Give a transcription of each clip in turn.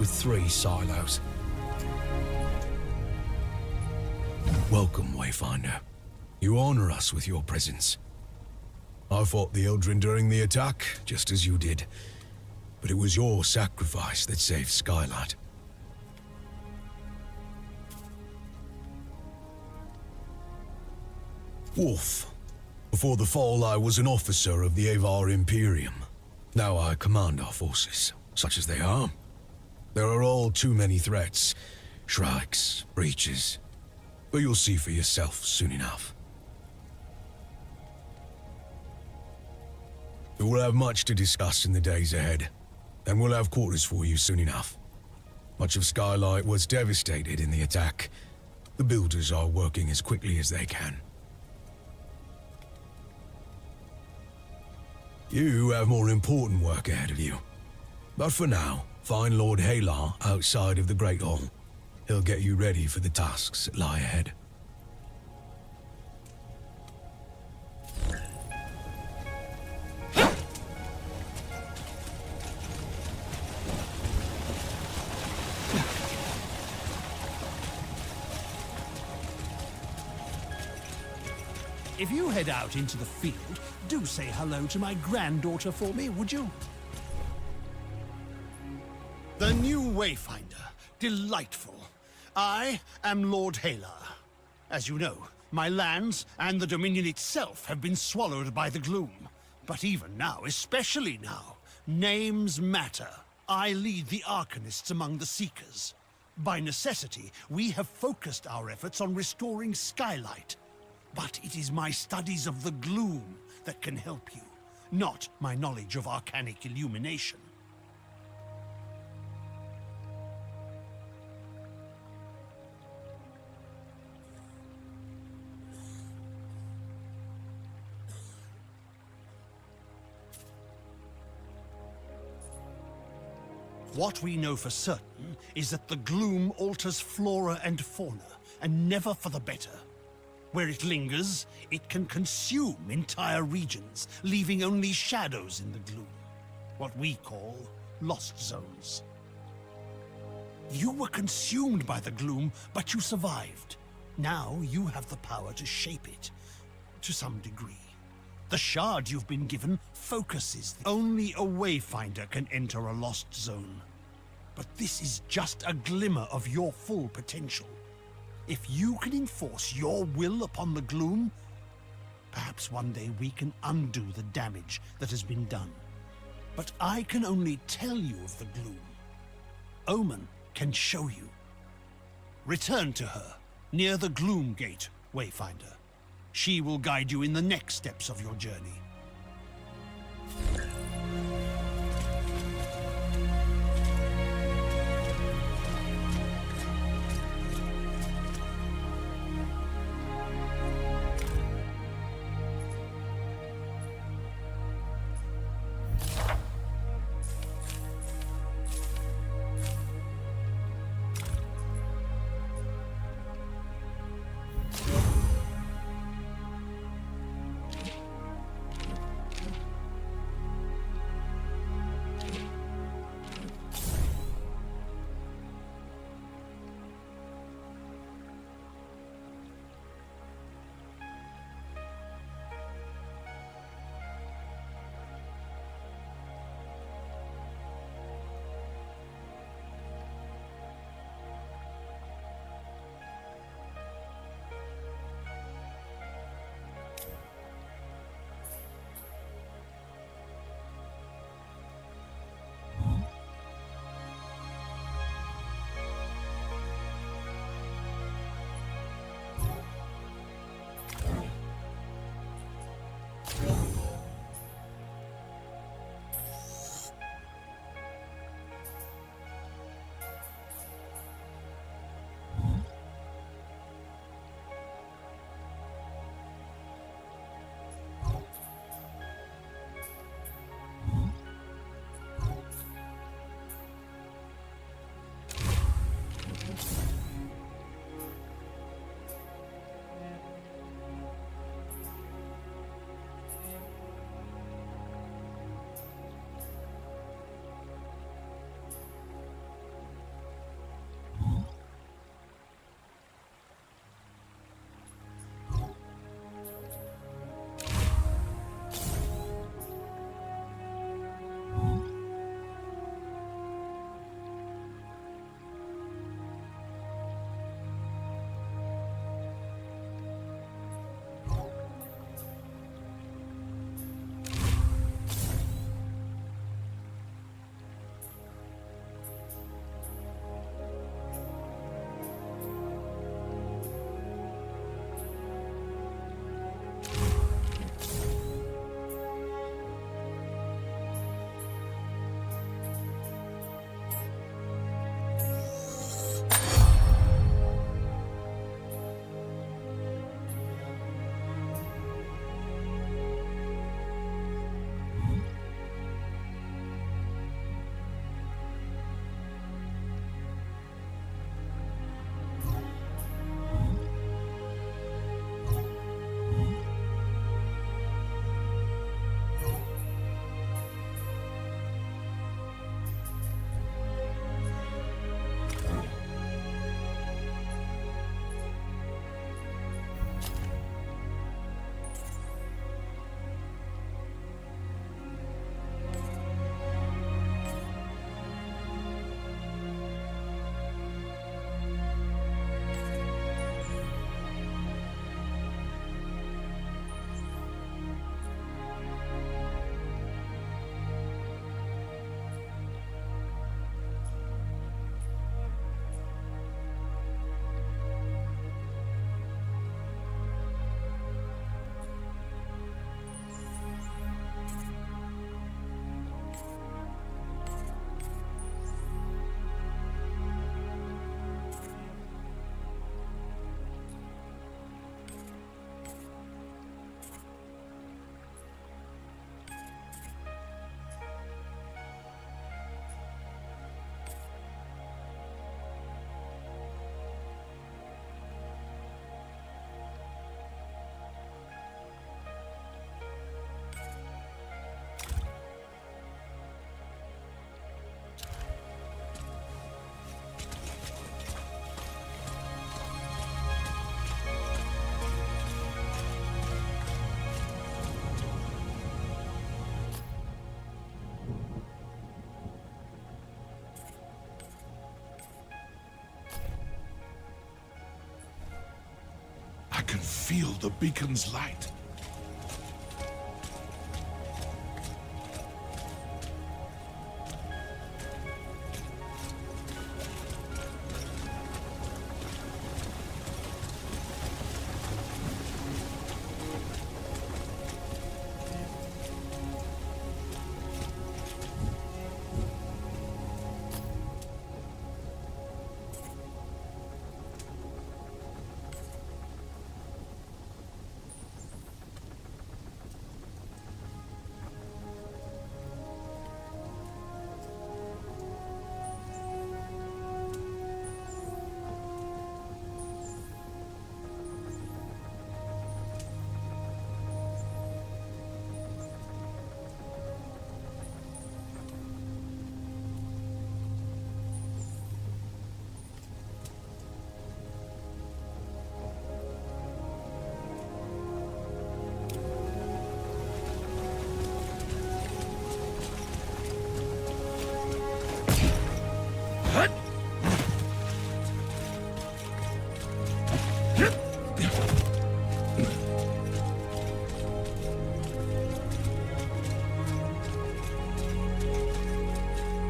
with 3 silos. Welcome, Wayfinder. You honor us with your presence. I fought the Eldrin during the attack, just as you did. But it was your sacrifice that saved Skylight. Wolf. Before the fall, I was an officer of the Avar Imperium. Now I command our forces, such as they are. There are all too many threats. Shrikes, breaches. But you'll see for yourself soon enough. We will have much to discuss in the days ahead, and we'll have quarters for you soon enough. Much of Skylight was devastated in the attack. The builders are working as quickly as they can. You have more important work ahead of you. But for now, find Lord Halar outside of the Great Hall. He'll get you ready for the tasks that lie ahead. If you head out into the field, do say hello to my granddaughter for me, would you? The new Wayfinder. Delightful. I am Lord Halar. As you know, my lands and the Dominion itself have been swallowed by the gloom. But even now, especially now, names matter. I lead the Arcanists among the Seekers. By necessity, we have focused our efforts on restoring Skylight. But it is my studies of the gloom that can help you, not my knowledge of arcanic illumination. What we know for certain is that the gloom alters flora and fauna, and never for the better. Where it lingers, it can consume entire regions, leaving only shadows in the gloom. What we call lost zones. You were consumed by the gloom, but you survived. Now you have the power to shape it, to some degree. The shard you've been given focuses. Only a Wayfinder can enter a lost zone. But this is just a glimmer of your full potential. If you can enforce your will upon the gloom, perhaps one day we can undo the damage that has been done. But I can only tell you of the gloom. Omen can show you. Return to her, near the Gloom Gate, Wayfinder. She will guide you in the next steps of your journey. feel the beacon's light.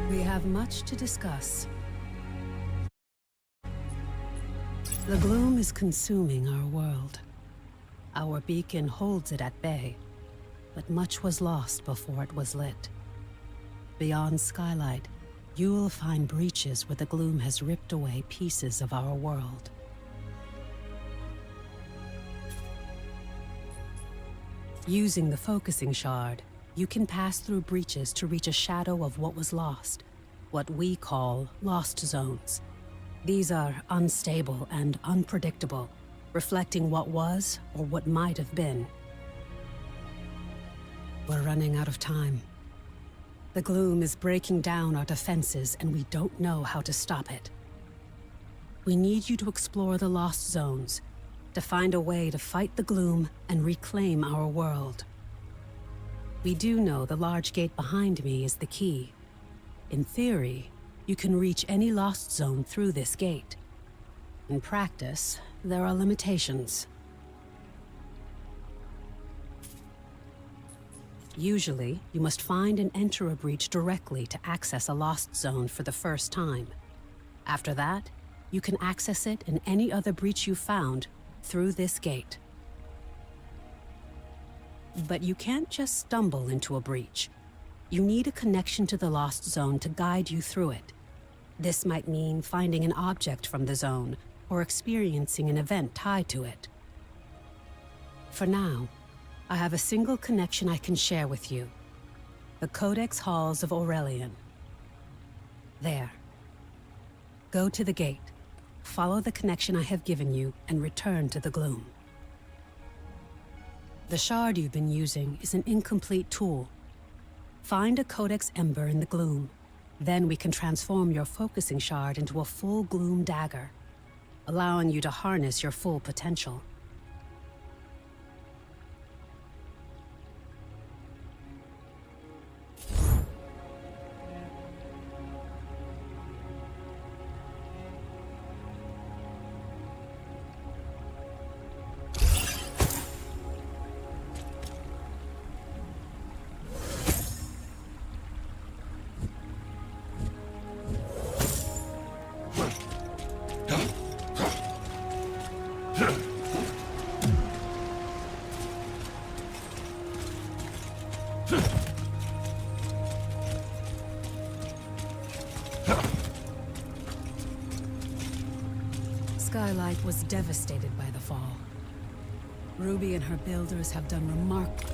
We have much to discuss. The gloom is consuming our world. Our beacon holds it at bay, but much was lost before it was lit. Beyond Skylight, you will find breaches where the gloom has ripped away pieces of our world. Using the focusing shard, you can pass through breaches to reach a shadow of what was lost, what we call lost zones. These are unstable and unpredictable, reflecting what was or what might have been. We're running out of time. The gloom is breaking down our defenses, and we don't know how to stop it. We need you to explore the lost zones, to find a way to fight the gloom and reclaim our world. We do know the large gate behind me is the key. In theory, you can reach any lost zone through this gate. In practice, there are limitations. Usually, you must find and enter a breach directly to access a lost zone for the first time. After that, you can access it and any other breach you found through this gate. But you can't just stumble into a breach. You need a connection to the lost zone to guide you through it. This might mean finding an object from the zone, or experiencing an event tied to it. For now, I have a single connection I can share with you. The Codex Halls of Aurelian. There. Go to the gate, follow the connection I have given you, and return to the gloom. The shard you've been using is an incomplete tool. Find a Codex Ember in the gloom. Then we can transform your focusing shard into a full gloom dagger, allowing you to harness your full potential. Skylight was devastated by the fall. Ruby and her builders have done remarkable.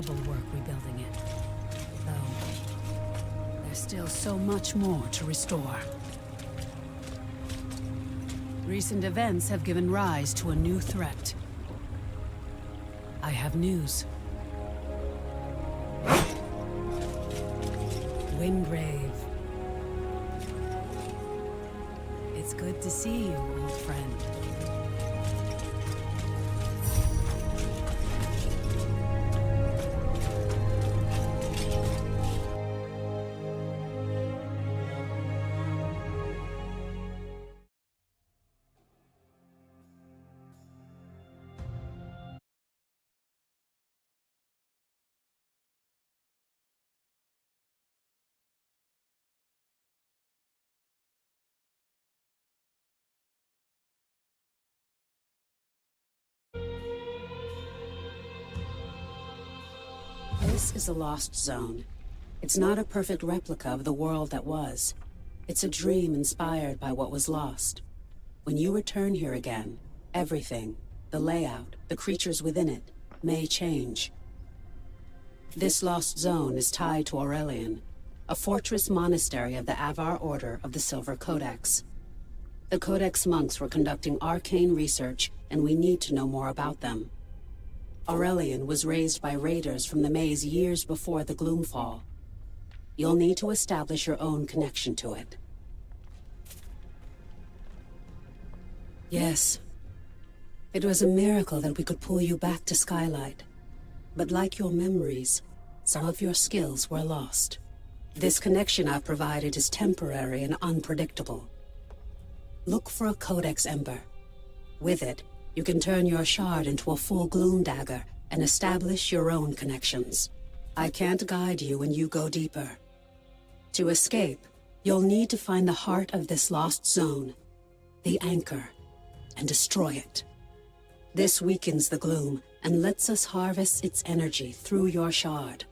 remarkable work rebuilding it. Though, there's still so much more to restore. Recent events have given rise to a new threat. I have news. Wingrave. It's good to see you, old friend. This is a lost zone. It's not a perfect replica of the world that was. It's a dream inspired by what was lost. When you return here again, everything, the layout, the creatures within it, may change. This lost zone is tied to Aurelian, a fortress monastery of the Avar Order of the Silver Codex. The Codex monks were conducting arcane research, and we need to know more about them. Aurelian was raised by raiders from the maze years before the Gloomfall. You'll need to establish your own connection to it. Yes. It was a miracle that we could pull you back to Skylight. But like your memories, some of your skills were lost. This connection I've provided is temporary and unpredictable. Look for a Codex Ember. With it, you can turn your shard into a full gloom dagger and establish your own connections. I can't guide you when you go deeper. To escape, you'll need to find the heart of this lost zone, the anchor, and destroy it. This weakens the gloom and lets us harvest its energy through your shard.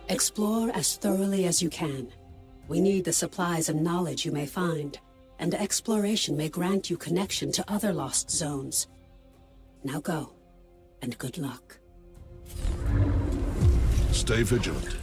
Explore as thoroughly as you can. We need the supplies and knowledge you may find, and exploration may grant you connection to other lost zones. Now go, and good luck. Stay vigilant.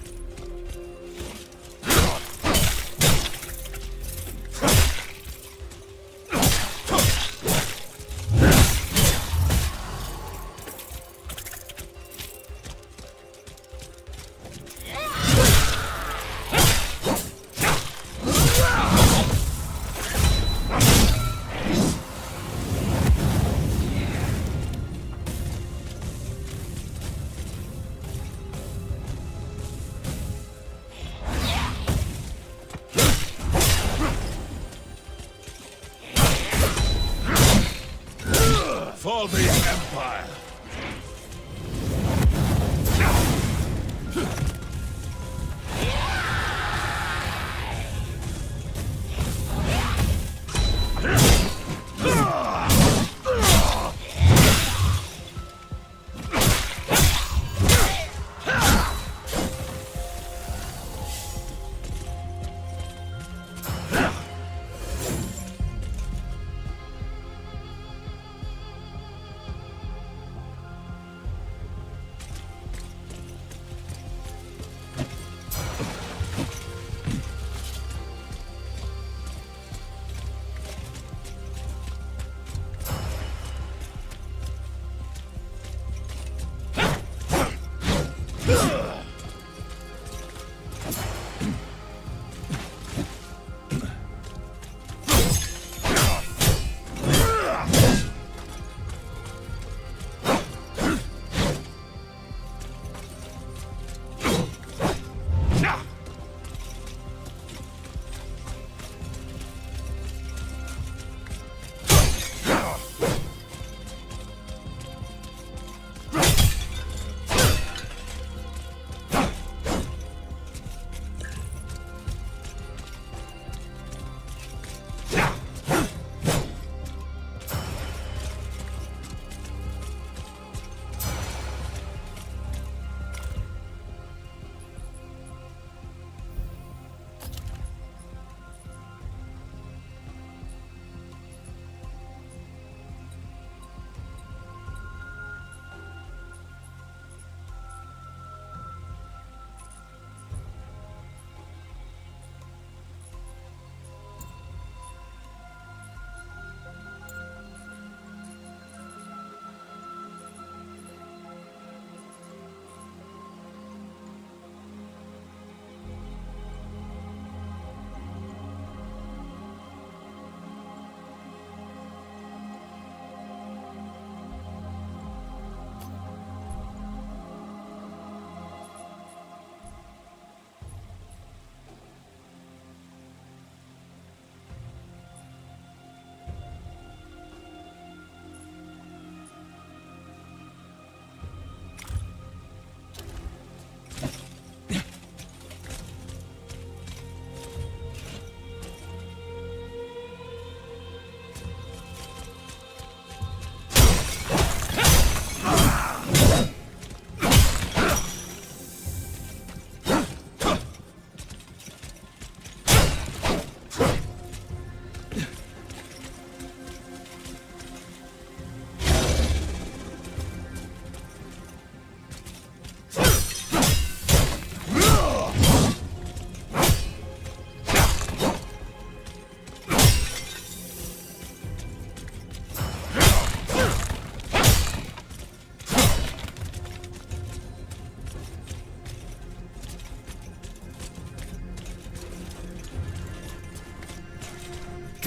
For the Empire!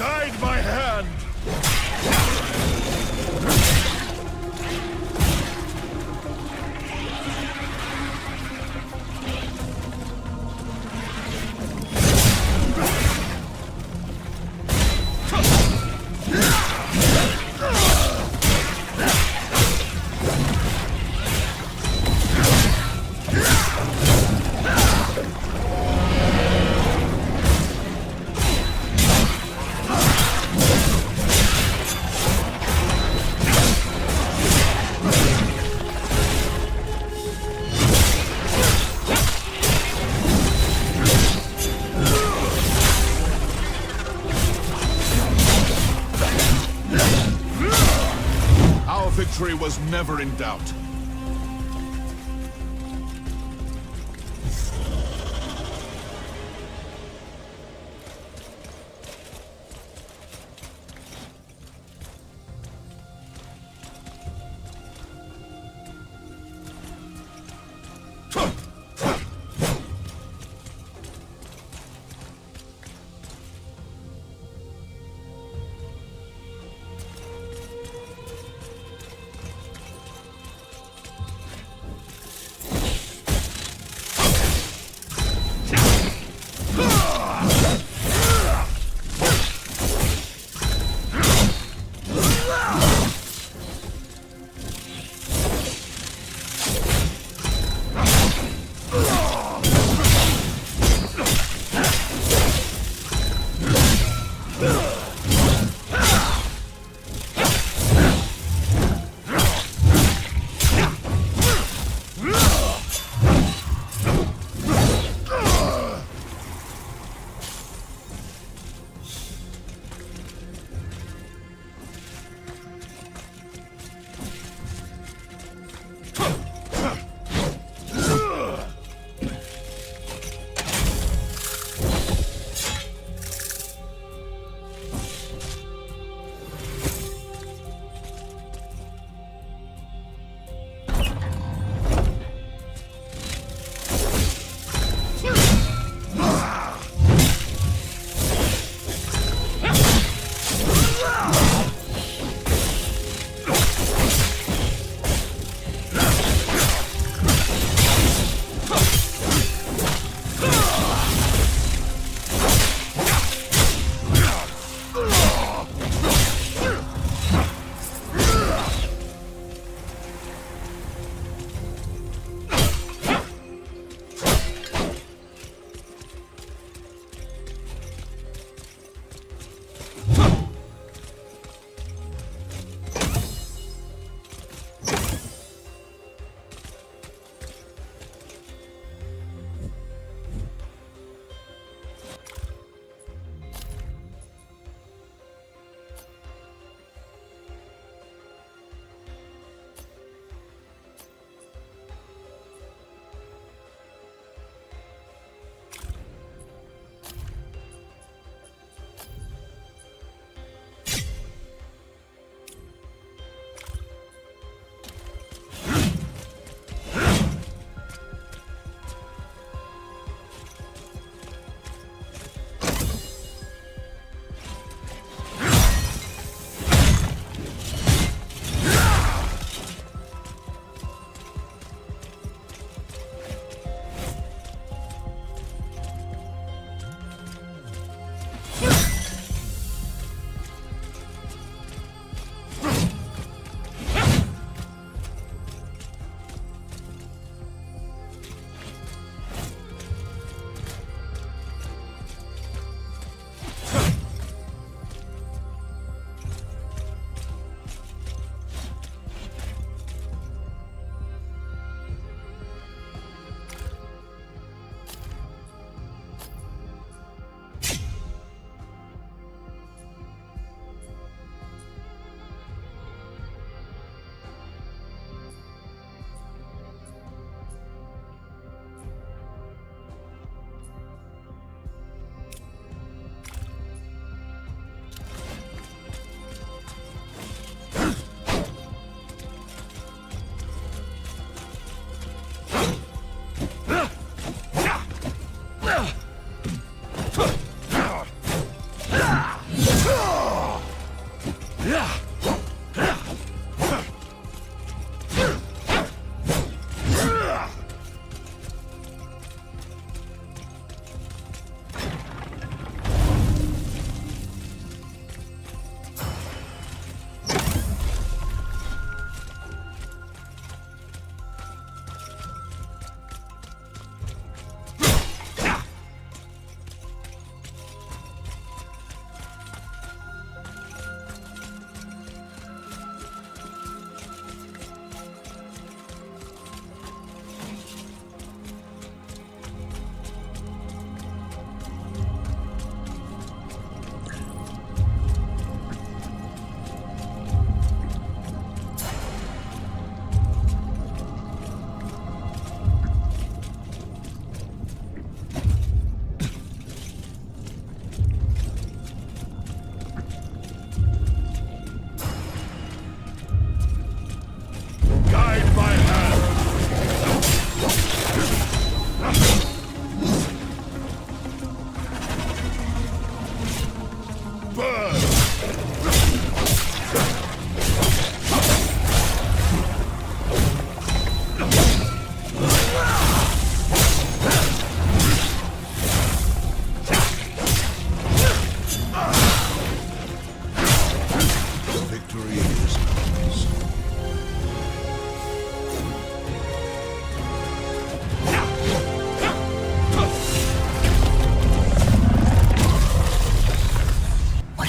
Guide my hand! Victory was never in doubt.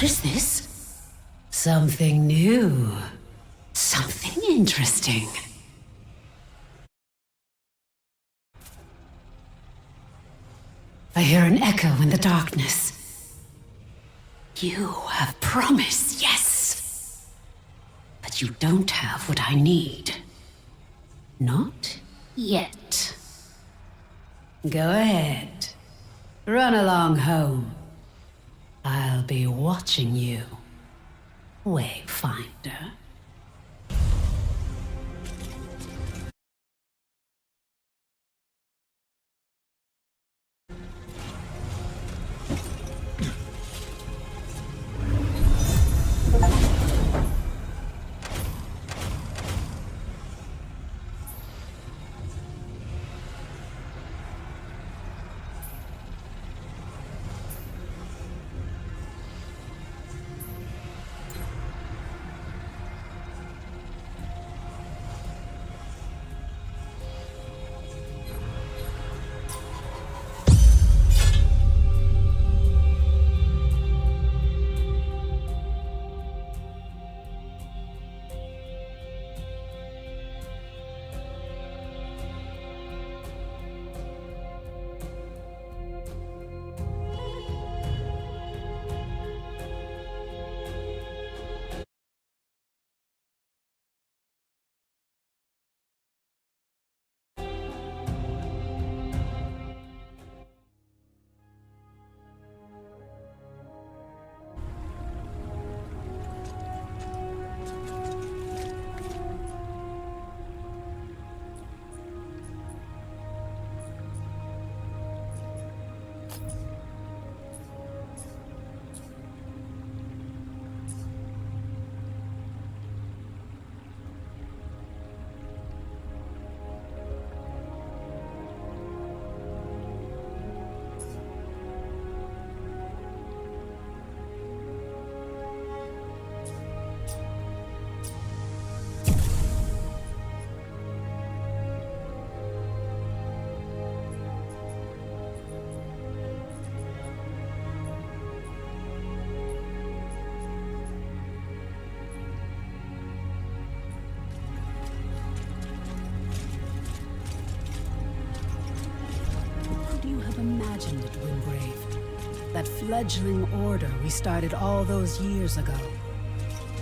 What is this? Something new. Something interesting. I hear an echo in the darkness. You have promised, yes. But you don't have what I need. Not yet. Go ahead. Run along home. I'll be watching you, Wayfinder. Could you have imagined it, Wingrave? That fledgling order we started all those years ago.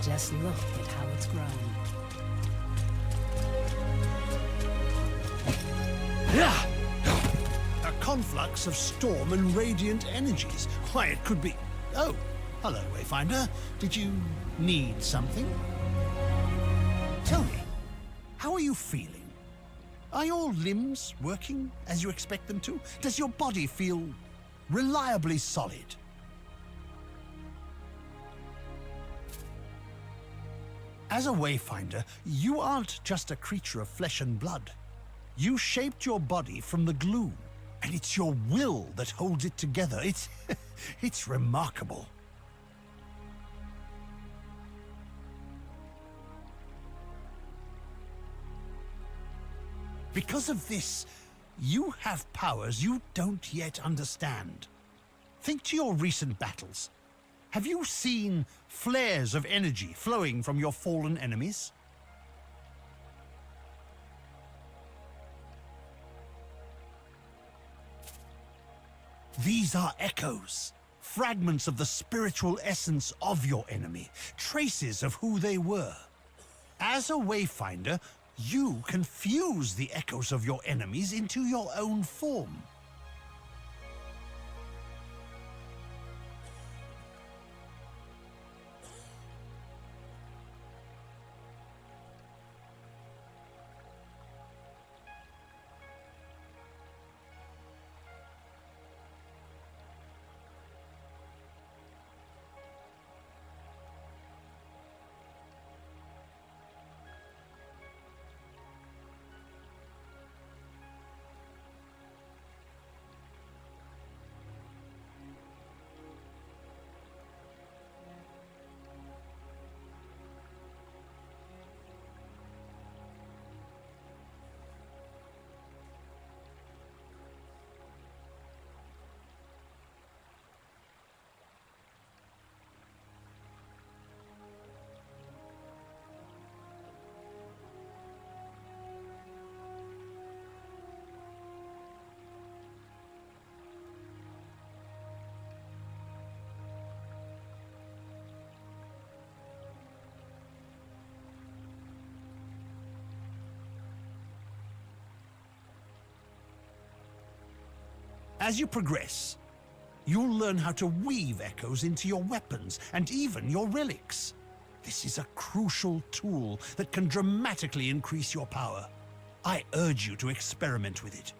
Just look at how it's grown. A conflux of storm and radiant energies. Why, it could be... Oh, hello, Wayfinder. Did you need something? Tell me, how are you feeling? Are your limbs working as you expect them to? Does your body feel reliably solid? As a Wayfinder, you aren't just a creature of flesh and blood. You shaped your body from the gloom, and it's your will that holds it together. It's remarkable. Because of this, you have powers you don't yet understand. Think to your recent battles. Have you seen flares of energy flowing from your fallen enemies? These are echoes, fragments of the spiritual essence of your enemy, traces of who they were. As a Wayfinder, you can fuse the echoes of your enemies into your own form. As you progress, you'll learn how to weave echoes into your weapons and even your relics. This is a crucial tool that can dramatically increase your power. I urge you to experiment with it.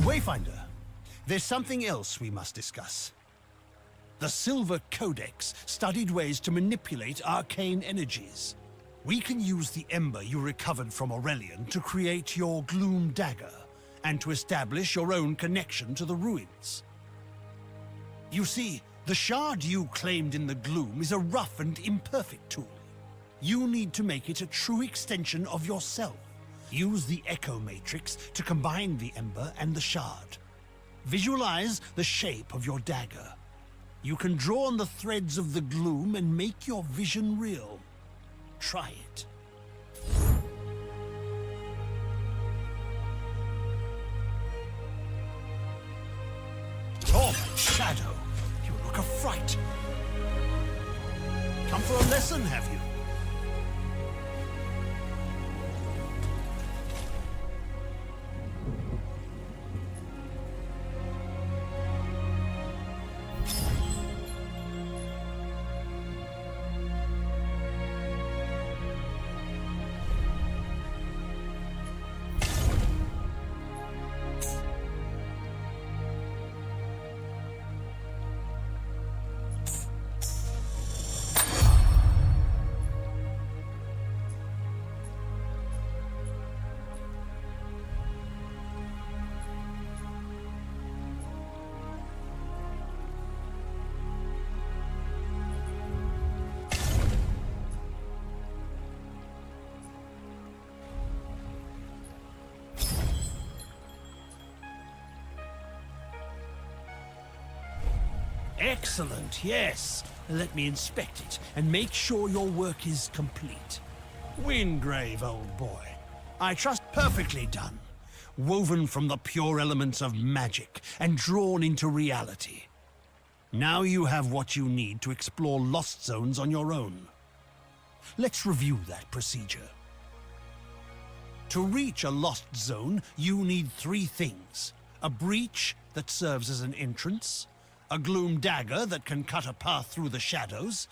Wayfinder, there's something else we must discuss. The Silver Codex studied ways to manipulate arcane energies. We can use the ember you recovered from Aurelian to create your Gloom Dagger, and to establish your own connection to the ruins. You see, the shard you claimed in the gloom is a rough and imperfect tool. You need to make it a true extension of yourself. Use the Echo Matrix to combine the ember and the shard. Visualize the shape of your dagger. You can draw on the threads of the gloom and make your vision real. Try it. Oh, Shadow, you look a fright. Come for a lesson, have you? Excellent, yes. Let me inspect it and make sure your work is complete. Wingrave, old boy. I trust perfectly done. Woven from the pure elements of magic and drawn into reality. Now you have what you need to explore lost zones on your own. Let's review that procedure. To reach a lost zone, you need 3 things. A breach that serves as an entrance, a gloom dagger that can cut a path through the shadows,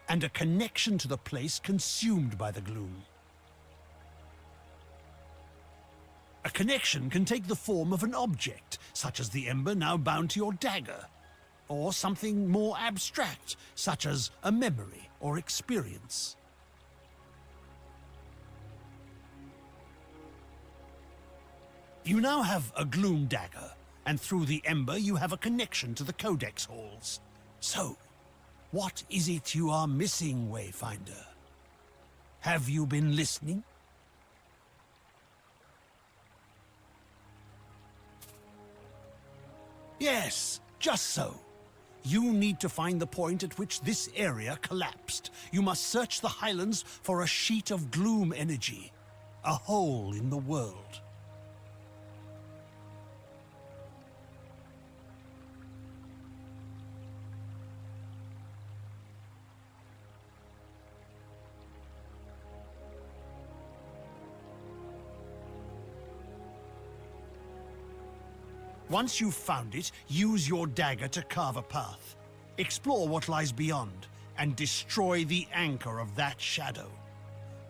and a connection to the place consumed by the gloom. A connection can take the form of an object, such as the ember now bound to your dagger, or something more abstract, such as a memory or experience. You now have a gloom dagger, and through the ember you have a connection to the Codex halls. So, what is it you are missing, Wayfinder? Have you been listening? Yes, just so. You need to find the point at which this area collapsed. You must search the Highlands for a sheet of gloom energy, a hole in the world. Once you've found it, use your dagger to carve a path. Explore what lies beyond, and destroy the anchor of that shadow.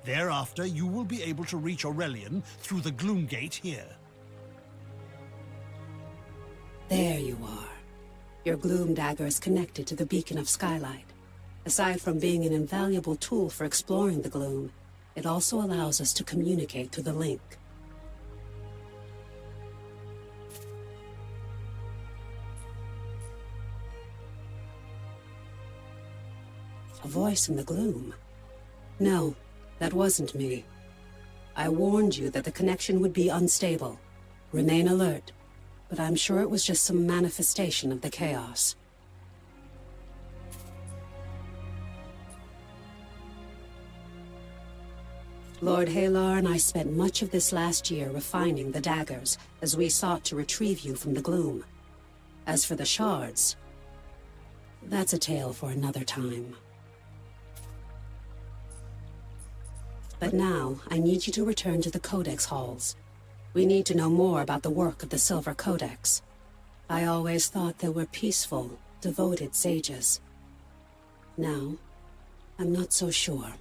Thereafter, you will be able to reach Aurelian through the Gloom Gate here. There you are. Your gloom dagger is connected to the beacon of skylight. Aside from being an invaluable tool for exploring the gloom, it also allows us to communicate through the link. A voice in the gloom. No, that wasn't me. I warned you that the connection would be unstable. Remain alert, but I'm sure it was just some manifestation of the chaos. Lord Halar and I spent much of this last year refining the daggers as we sought to retrieve you from the gloom. As for the shards, that's a tale for another time. But now, I need you to return to the Codex halls. We need to know more about the work of the Silver Codex. I always thought they were peaceful, devoted sages. Now, I'm not so sure.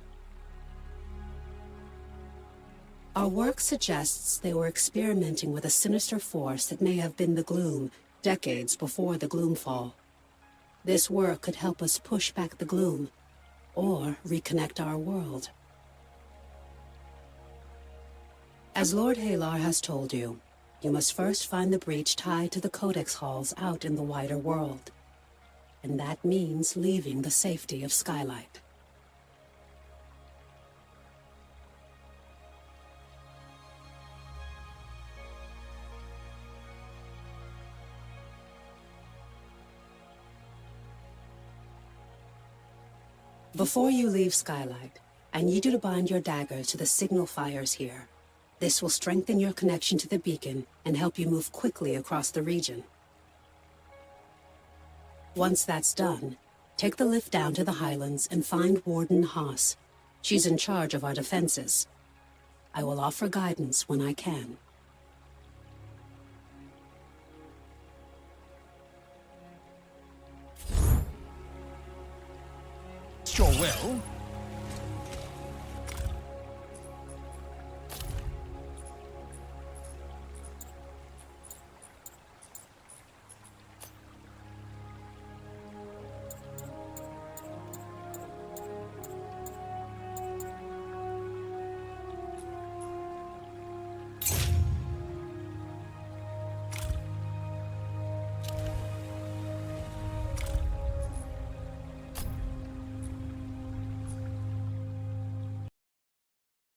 Our work suggests they were experimenting with a sinister force that may have been the Gloom, decades before the Gloomfall. This work could help us push back the Gloom, or reconnect our world. As Lord Halar has told you, you must first find the breach tied to the Codex halls out in the wider world. And that means leaving the safety of Skylight. Before you leave Skylight, I need you to bind your dagger to the signal fires here. This will strengthen your connection to the beacon and help you move quickly across the region. Once that's done, take the lift down to the Highlands and find Warden Haas. She's in charge of our defenses. I will offer guidance when I can. Sure will.